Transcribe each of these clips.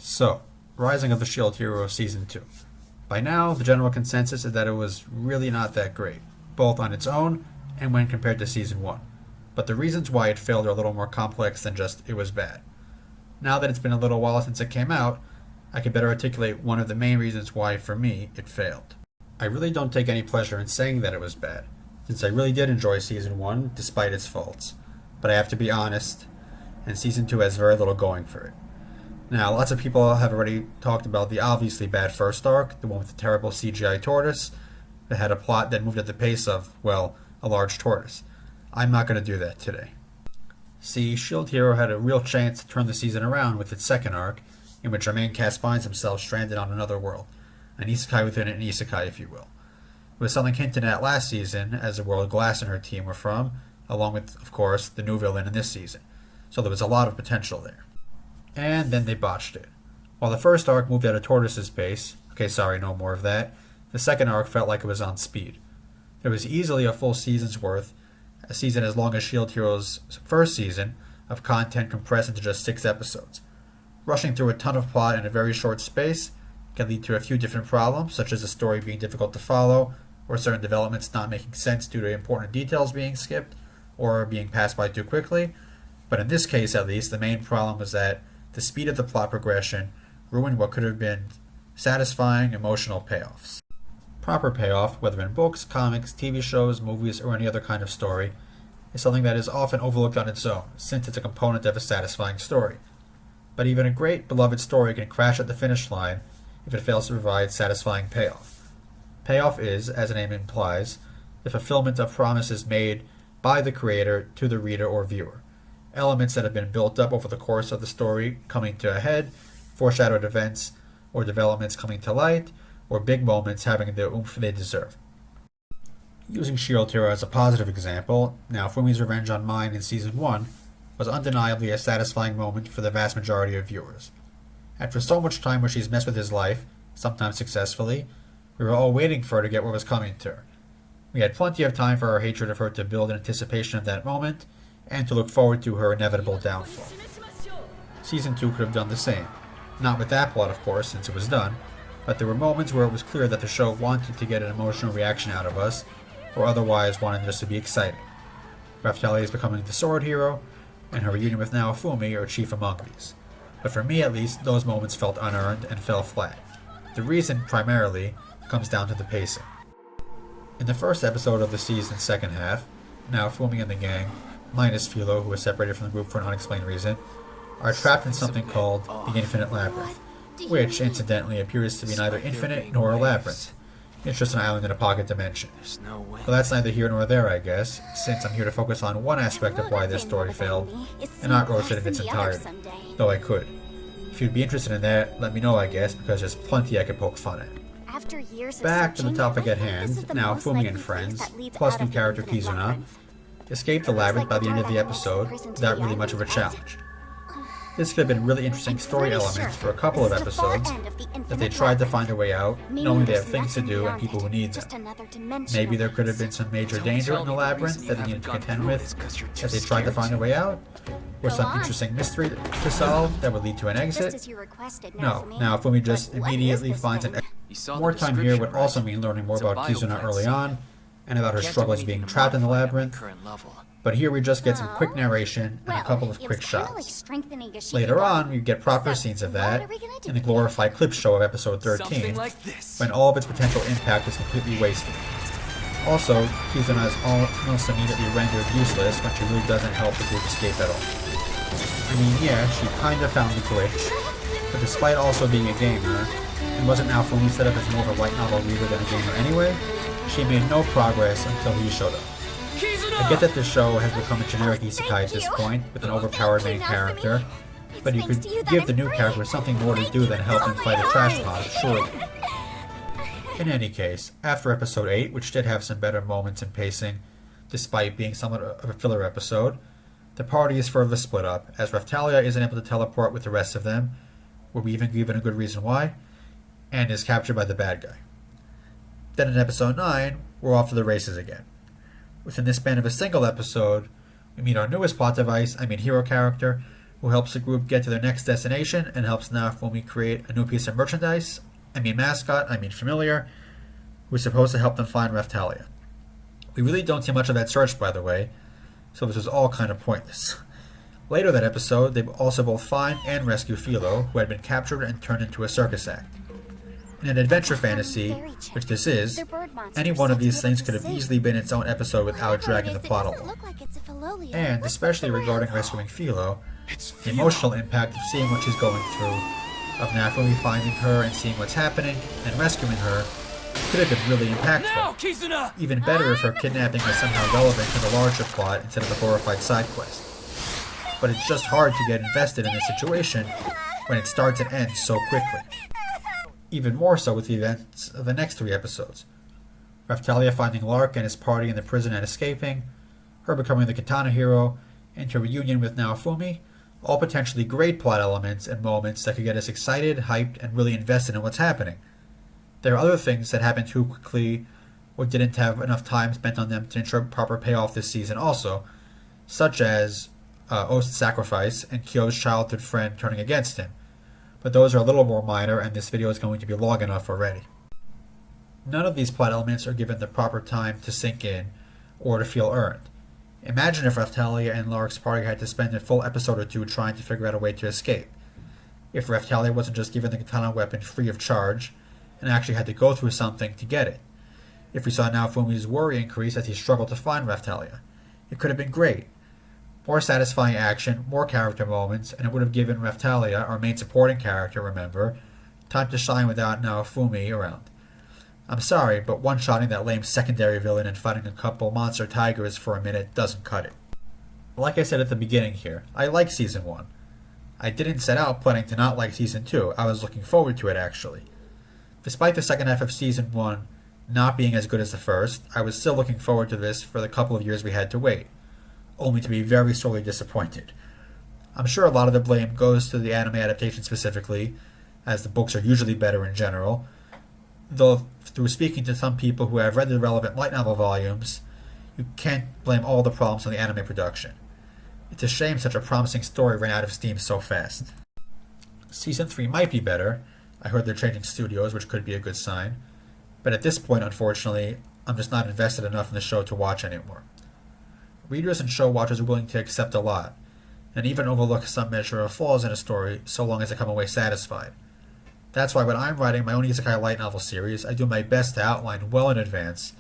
So, Rising of the Shield Hero Season 2. By now, the general consensus is that it was really not that great, both on its own and when compared to Season 1. But the reasons why it failed are a little more complex than just it was bad. Now that it's been a little while since it came out, I can better articulate one of the main reasons why, for me, it failed. I really don't take any pleasure in saying that it was bad, since I really did enjoy Season 1 despite its faults. But I have to be honest, and Season 2 has very little going for it. Now, lots of people have already talked about the obviously bad first arc, the one with the terrible CGI tortoise, that had a plot that moved at the pace of, well, a large tortoise. I'm not going to do that today. See, Shield Hero had a real chance to turn the season around with its second arc, in which our main cast finds himself stranded on another world, an isekai within an isekai, if you will. It was something hinted at last season, as the world Glass and her team were from, along with, of course, the new villain in this season, so there was a lot of potential there. And then they botched it. While the first arc moved at a tortoise's pace, okay, sorry, no more of that, the second arc felt like it was on speed. There was easily a full season's worth, a season as long as Shield Hero's first season, of content compressed into just 6 episodes. Rushing through a ton of plot in a very short space can lead to a few different problems, such as the story being difficult to follow, or certain developments not making sense due to important details being skipped, or being passed by too quickly. But in this case, at least, the main problem was that the speed of the plot progression ruined what could have been satisfying, emotional payoffs. Proper payoff, whether in books, comics, TV shows, movies, or any other kind of story, is something that is often overlooked on its own, since it's a component of a satisfying story. But even a great, beloved story can crash at the finish line if it fails to provide satisfying payoff. Payoff is, as the name implies, the fulfillment of promises made by the creator to the reader or viewer. Elements that have been built up over the course of the story coming to a head, foreshadowed events or developments coming to light, or big moments having the oomph they deserve. Using Shield Hero as a positive example, now Fumi's revenge on Mine in Season 1 was undeniably a satisfying moment for the vast majority of viewers. After so much time where she's messed with his life, sometimes successfully, we were all waiting for her to get what was coming to her. We had plenty of time for our hatred of her to build in anticipation of that moment, and to look forward to her inevitable downfall. Season 2 could have done the same. Not with that plot, of course, since it was done, but there were moments where it was clear that the show wanted to get an emotional reaction out of us, or otherwise wanted us to be exciting. Raphtalia is becoming the sword hero, and her reunion with Naofumi are chief among these. But for me at least, those moments felt unearned and fell flat. The reason, primarily, comes down to the pacing. In the first episode of the season's second half, Naofumi and the gang, minus Philo, who was separated from the group for an unexplained reason, are trapped in something called the Infinite Labyrinth, which, incidentally, appears to be neither infinite nor a labyrinth. It's just an island in a pocket dimension. But that's neither here nor there, I guess, since I'm here to focus on one aspect of why this story failed, and not roast it in its entirety, though I could. If you'd be interested in that, let me know, I guess, because there's plenty I could poke fun at. Back to the topic at hand, now Fumi and friends, plus new character Kizuna, escape the labyrinth by the end of the episode without really much of a challenge. This could have been really interesting story elements for a couple of episodes if they tried to find a way out, knowing they have things to do and people who need them. Maybe there could have been some major danger in the labyrinth that they needed to contend with as they tried to find a way out, or some interesting mystery to solve that would lead to an exit. No, now Fumi just immediately finds an exit. More time here would also mean learning more about Kizuna early on, and about her struggles being trapped in the labyrinth, but here we just get some quick narration and a couple of quick shots. Later on, we get proper scenes of that in the glorified clip show of episode 13, when all of its potential impact is completely wasted. Also, Kizuna is almost immediately rendered useless when she really doesn't help the group escape at all. I mean, yeah, she kinda found the glitch, but despite also being a gamer, and wasn't now fully set up as more of a light novel reader than a gamer anyway, she made no progress until he showed up. I get that this show has become a generic isekai at this point, with an overpowered main character, but you could give the new character something more to do than help him fight a trash pod, surely. In any case, after episode 8, which did have some better moments and pacing, despite being somewhat of a filler episode, the party is further split up, as Raphtalia isn't able to teleport with the rest of them, were we even given a good reason why, and is captured by the bad guy. Then in episode 9, we're off to the races again. Within the span of a single episode, we meet our newest plot device, hero character, who helps the group get to their next destination and helps Naofumi create a new piece of merchandise. Mascot, familiar, who's supposed to help them find Raphtalia. We really don't see much of that search, by the way, so this was all kind of pointless. Later that episode, they also both find and rescue Philo, who had been captured and turned into a circus act. In an adventure fantasy, which this is, any one of these things could have easily been its own episode without dragging the plot along. And, especially regarding rescuing Philo, the emotional impact of seeing what she's going through, of Naofumi finding her and seeing what's happening, and rescuing her, could have been really impactful. Even better if her kidnapping was somehow relevant to the larger plot instead of a glorified side quest. But it's just hard to get invested in a situation when it starts and ends so quickly. Even more so with the events of the next 3 episodes. Raphtalia finding Lark and his party in the prison and escaping, her becoming the Katana hero, and her reunion with Naofumi, all potentially great plot elements and moments that could get us excited, hyped, and really invested in what's happening. There are other things that happened too quickly or didn't have enough time spent on them to ensure proper payoff this season also, such as Ost's sacrifice and Kyo's childhood friend turning against him. But those are a little more minor, and this video is going to be long enough already. None of these plot elements are given the proper time to sink in or to feel earned. Imagine if Raphtalia and Lark's party had to spend a full episode or 2 trying to figure out a way to escape. If Raphtalia wasn't just given the katana weapon free of charge, and actually had to go through something to get it. If we saw Naofumi's worry increase as he struggled to find Raphtalia. It could have been great. More satisfying action, more character moments, and it would have given Raphtalia, our main supporting character, remember, time to shine without Naofumi around. I'm sorry, but one-shotting that lame secondary villain and fighting a couple monster tigers for a minute doesn't cut it. Like I said at the beginning here, I like Season 1. I didn't set out planning to not like Season 2, I was looking forward to it actually. Despite the second half of Season 1 not being as good as the first, I was still looking forward to this for the couple of years we had to wait, only to be very sorely disappointed. I'm sure a lot of the blame goes to the anime adaptation specifically, as the books are usually better in general, though through speaking to some people who have read the relevant light novel volumes, you can't blame all the problems on the anime production. It's a shame such a promising story ran out of steam so fast. Season 3 might be better. I heard they're changing studios, which could be a good sign. But at this point, unfortunately, I'm just not invested enough in the show to watch anymore. Readers and show watchers are willing to accept a lot, and even overlook some measure of flaws in a story so long as they come away satisfied. That's why when I'm writing my own isekai light novel series, I do my best to outline well in advance,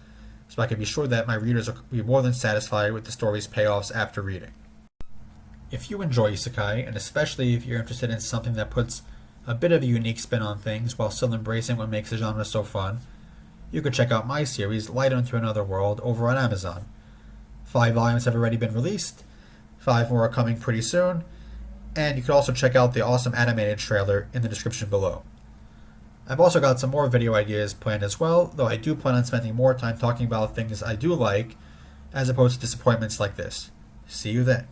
so I can be sure that my readers will be more than satisfied with the story's payoffs after reading. If you enjoy isekai, and especially if you're interested in something that puts a bit of a unique spin on things while still embracing what makes the genre so fun, you could check out my series, Light Unto Another World, over on Amazon. 5 volumes have already been released, 5 more are coming pretty soon, and you can also check out the awesome animated trailer in the description below. I've also got some more video ideas planned as well, though I do plan on spending more time talking about things I do like, as opposed to disappointments like this. See you then.